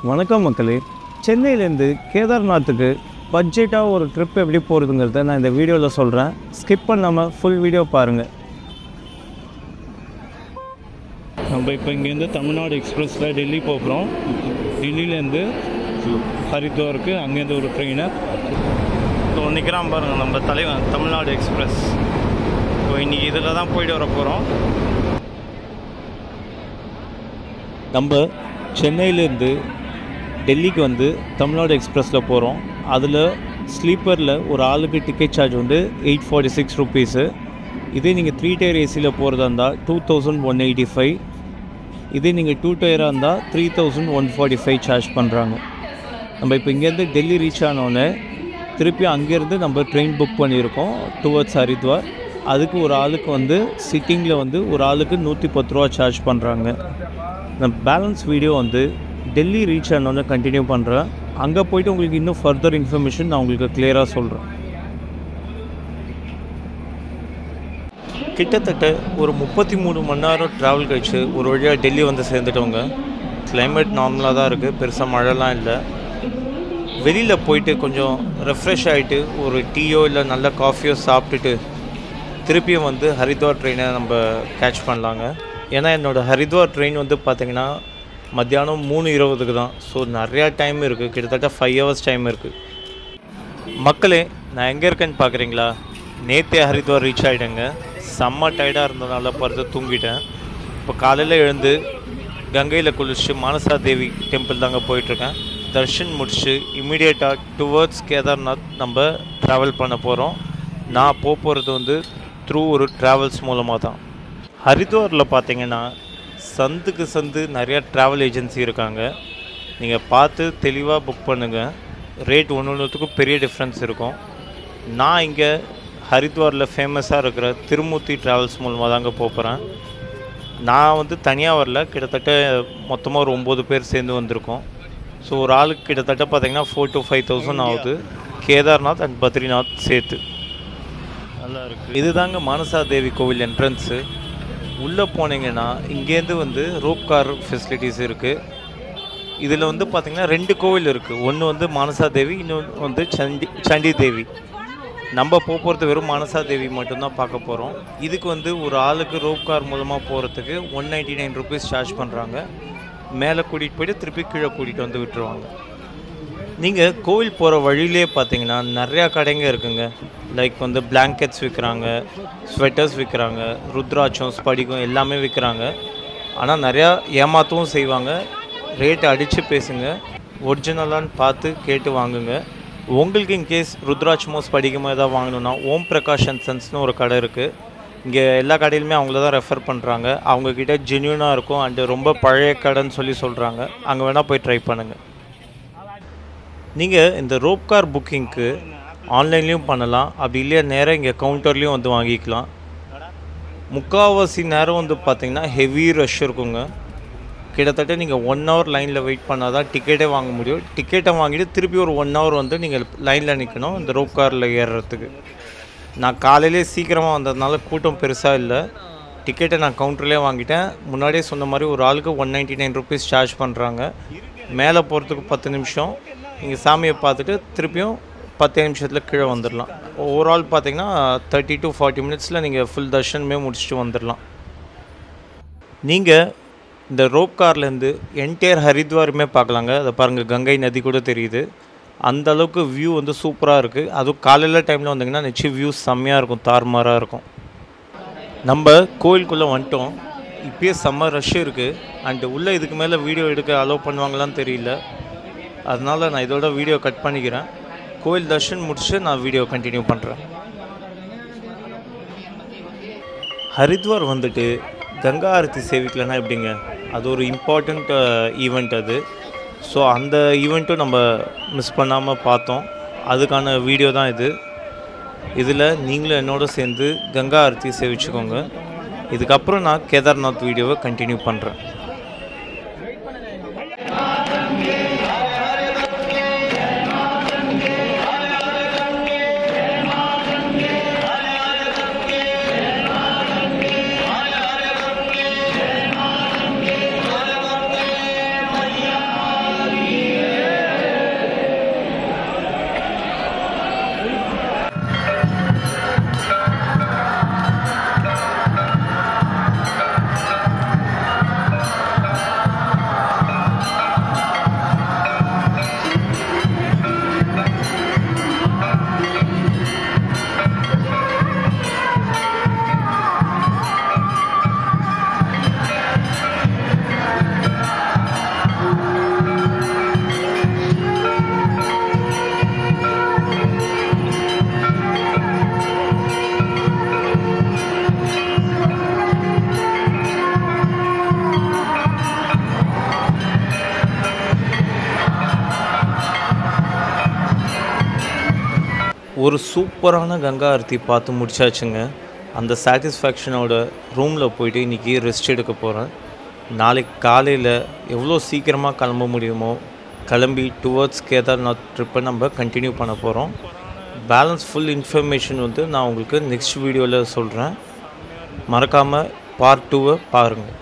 வணக்கம் மக்களே. சென்னையிலேருந்து கேதார்நாத்துக்கு பட்ஜெட்டாக ஒரு ட்ரிப் எப்படி போகிறதுங்கிறத நான் இந்த வீடியோவில் சொல்கிறேன். ஸ்கிப் பண்ணாமல் ஃபுல் வீடியோ பாருங்கள். நம்ம இப்போ இங்கேருந்து தமிழ்நாடு எக்ஸ்பிரஸில் டெல்லி போகிறோம். டெல்லியிலேருந்து ஹரித்வாருக்கு அங்கேருந்து ஒரு ட்ரெயினை நிற்கிறான் பாருங்கள் நம்ம தலைவன். தமிழ்நாடு எக்ஸ்பிரஸ் இப்போ இன்றைக்கி இதில் தான் போயிட்டு வர போகிறோம். நம்ம சென்னையிலேருந்து டெல்லிக்கு வந்து தமிழ்நாடு எக்ஸ்பிரஸில் போகிறோம். அதில் ஸ்லீப்பரில் ஒரு ஆளுக்கு டிக்கெட் சார்ஜ் வந்து 846 ருபீஸு. இதே நீங்கள் 3 டயர் ஏசியில் போகிறதா இருந்தால் 2185. இதே நீங்கள் 2 டயராக இருந்தால் 3145 சார்ஜ் பண்ணுறாங்க. நம்ம இப்போ இங்கேருந்து டெல்லி ரீச் ஆனோடனே திருப்பி அங்கேருந்து நம்ம ட்ரெயின் புக் பண்ணியிருக்கோம் டுவர்ட்ஸ் ஹரித்வார். அதுக்கு ஒரு ஆளுக்கு வந்து சிட்டிங்கில் வந்து ஒரு ஆளுக்கு 110 ரூபா சார்ஜ் பண்ணுறாங்க. நான் பேலன்ஸ் வீடியோ வந்து டெல்லி ரீச் ஆனோன்னு கண்டினியூ பண்ணுறேன். அங்கே போய்ட்டு உங்களுக்கு இன்னும் ஃபர்தர் இன்ஃபர்மேஷன் நான் உங்களுக்கு கிளியராக சொல்கிறேன். கிட்டத்தட்ட ஒரு 33 மணி நேரம் ட்ராவல் கழிச்சு ஒரு வழியாக டெல்லி வந்து சேர்ந்துட்டவங்க. கிளைமேட் நார்மலாக தான் இருக்குது, பெருசாக மழைலாம் இல்லை. வெளியில் போயிட்டு கொஞ்சம் ரெஃப்ரெஷ் ஆகிட்டு ஒரு டீயோ இல்லை நல்ல காஃபியோ சாப்பிட்டுட்டு திருப்பியும் வந்து ஹரித்வார் ட்ரெயினை நம்ம கேட்ச் பண்ணலாங்க. ஏன்னா என்னோடய ஹரித்வார் ட்ரெயின் வந்து பார்த்திங்கன்னா மத்தியானம் 3:20 தான். ஸோ நிறையா டைம் இருக்குது, கிட்டத்தட்ட 5 hours டைம் இருக்குது. மக்களே, நான் எங்கே இருக்கேன்னு பார்க்குறீங்களா? நேற்றே ஹரித்வார் ரீச் ஆகிட்டேங்க. செம்ம டயர்டாக இருந்ததுனால படுத்து தூங்கிட்டேன். இப்போ காலையில் எழுந்து கங்கையில் குளிச்சு மானசா தேவி டெம்பிள் தாங்க போயிட்டுருக்கேன். தர்ஷன் முடிச்சு இம்மிடியேட்டாக டுவர்ட்ஸ் கேதார்நாத் நம்ம ட்ராவல் பண்ண போகிறோம். நான் போகிறது வந்து த்ரூ ஒரு ட்ராவல்ஸ் மூலமாக தான். ஹரித்வாரில் பார்த்தீங்கன்னா சந்துக்கு சந்து நிறையா ட்ராவல் ஏஜென்சி இருக்காங்க. நீங்கள் பார்த்து தெளிவாக புக் பண்ணுங்கள். ரேட் ஒன்றுத்துக்கும் பெரிய டிஃப்ரென்ஸ் இருக்கும். நான் இங்கே ஹரித்வாரில் ஃபேமஸாக இருக்கிற திருமூர்த்தி ட்ராவல்ஸ் மூலமாக தாங்க போகிறேன். நான் வந்து தனியாக வரல, கிட்டத்தட்ட மொத்தமாக ஒரு 9 பேர் சேர்ந்து வந்திருக்கோம். ஸோ ஒரு ஆளுக்கு கிட்டத்தட்ட பார்த்திங்கன்னா 4,000 to 5,000 ஆகுது, கேதார்நாத் அண்ட் பத்ரிநாத் சேர்த்து. நல்லா இருக்குது. இது தாங்க மானசா தேவி கோவில் என்ட்ரன்ஸு. உள்ளே போனீங்கன்னா இங்கேருந்து வந்து ரோப் கார் ஃபெசிலிட்டிஸ் இருக்குது. இதில் வந்து பார்த்திங்கன்னா 2 கோவில் இருக்குது. ஒன்று வந்து மானசா தேவி, இன்னொன்று வந்து சண்டி தேவி. நம்ம போகிறது வெறும் மானசா தேவி மட்டும்தான் பார்க்க போகிறோம். இதுக்கு வந்து ஒரு ஆளுக்கு ரோப் கார் மூலமாக போகிறதுக்கு 199 ருபீஸ் சார்ஜ் பண்ணுறாங்க. மேலே கூட்டிகிட்டு போய்ட்டு திருப்பி கீழே கூட்டிகிட்டு வந்து விட்டுருவாங்க. நீங்கள் கோவில் போகிற வழியிலே பார்த்தீங்கன்னா நிறையா கடைங்க இருக்குங்க. லைக் வந்து பிளாங்கெட்ஸ் விற்கிறாங்க, ஸ்வெட்டர்ஸ் விற்கிறாங்க, ருத்ராட்சம், ஸ்படிகம் எல்லாமே விற்கிறாங்க. ஆனால் நிறையா ஏமாற்றவும் செய்வாங்க. ரேட்டை அடித்து பேசுங்க, ஒரிஜினலான்னு பார்த்து கேட்டு வாங்குங்க. உங்களுக்கு இன்கேஸ் ருத்ராட்சமோ ஸ்படிகமோ எதாவது வாங்கணுன்னா ஓம் பிரகாஷ் அண்ட் சன்ஸ்னு ஒரு கடை இருக்குது. இங்கே எல்லா கடையிலுமே அவங்கள தான் ரெஃபர் பண்ணுறாங்க. அவங்கக்கிட்ட ஜென்யூனாக இருக்கும் அண்டு ரொம்ப பழைய கடைன்னு சொல்லி சொல்கிறாங்க. அங்கே வேணால் போய் ட்ரை பண்ணுங்கள். நீங்கள் இந்த ரோப் கார் புக்கிங்க்கு ஆன்லைன்லேயும் பண்ணலாம், அப்படி இல்லையா நேராக இங்கே கவுண்டர்லேயும் வந்து வாங்கிக்கலாம். முக்கால்வாசி நேரம் வந்து பார்த்திங்கன்னா ஹெவி ரஷ் இருக்குங்க. கிட்டத்தட்ட நீங்கள் 1 hour லைனில் வெயிட் பண்ணால் தான் டிக்கெட்டே வாங்க முடியும். டிக்கெட்டை வாங்கிட்டு திருப்பி ஒரு 1 hour வந்து நீங்கள் லைனில் நிற்கணும் இந்த ரோப் காரில் ஏறுறதுக்கு. நான் காலையிலே சீக்கிரமாக வந்ததுனால கூட்டம் பெருசாக இல்லை. டிக்கெட்டை நான் கவுண்டர்லேயே வாங்கிட்டேன். முன்னாடியே சொன்ன மாதிரி ஒரு ஆளுக்கு 199 ருபீஸ் சார்ஜ் பண்ணுறாங்க. மேலே போகிறதுக்கு 10 நிமிஷம். நீங்கள் சாமியை பார்த்துட்டு திருப்பியும் 10 நிமிஷத்தில் கீழே வந்துடலாம். ஓவரால் பார்த்திங்கன்னா 30 to 40 மினிட்ஸில் நீங்கள் ஃபுல் தர்ஷனமே முடிச்சுட்டு வந்துடலாம். நீங்கள் இந்த ரோப் கார்லேருந்து என்டையர் ஹரித்வாருமே பார்க்கலாங்க. அதை பாருங்கள், கங்கை நதி கூட தெரியுது. அந்த அளவுக்கு வியூ வந்து சூப்பராக இருக்குது. அதுவும் காலையில் டைமில் வந்திங்கன்னா நிச்சயம் வியூ செம்மையாக இருக்கும், தாறுமாறாக இருக்கும். நம்ம கோயிலுக்குள்ளே வந்துட்டோம். இப்போயே செம்ம ரஷ் இருக்குது. அண்டு உள்ளே இதுக்கு மேலே வீடியோ எடுக்க அலோவ் பண்ணுவாங்களான்னு தெரியல. அதனால் நான் இதோட வீடியோ கட் பண்ணிக்கிறேன். கோயில் தர்ஷன் முடிச்சு நான் வீடியோ கண்டினியூ பண்ணுறேன். ஹரித்வார் வந்துட்டு கங்கா ஆரத்தி சேவிக்கலன்னா எப்படிங்க? அது ஒரு இம்பார்ட்டண்ட் ஈவெண்ட் அது. ஸோ அந்த ஈவெண்ட்டும் நம்ம மிஸ் பண்ணாமல் பார்த்தோம். அதுக்கான வீடியோ தான் இது. இதில் நீங்களும் என்னோட சேர்ந்து கங்கா ஆரத்தி சேவிச்சுக்கோங்க. இதுக்கப்புறம் நான் கேதார்நாத் வீடியோவை கண்டினியூ பண்ணுறேன். ஒரு சூப்பரான கங்கா ஆரத்தி பார்த்து முடிச்சாச்சுங்க. அந்த சாட்டிஸ்ஃபேக்ஷனோட ரூமில் போயிட்டு இன்றைக்கி ரெஸ்ட் எடுக்க போகிறேன். நாளைக்கு காலையில் எவ்வளோ சீக்கிரமாக கிளம்ப முடியுமோ கிளம்பி டுவர்ட்ஸ் கேதார்நாத் ட்ரிப்பை நம்ம கண்டினியூ பண்ண போகிறோம். பேலன்ஸ் ஃபுல் இன்ஃபர்மேஷன் வந்து நான் உங்களுக்கு நெக்ஸ்ட் வீடியோவில் சொல்கிறேன். மறக்காமல் பார்ட் 2 பாருங்கள்.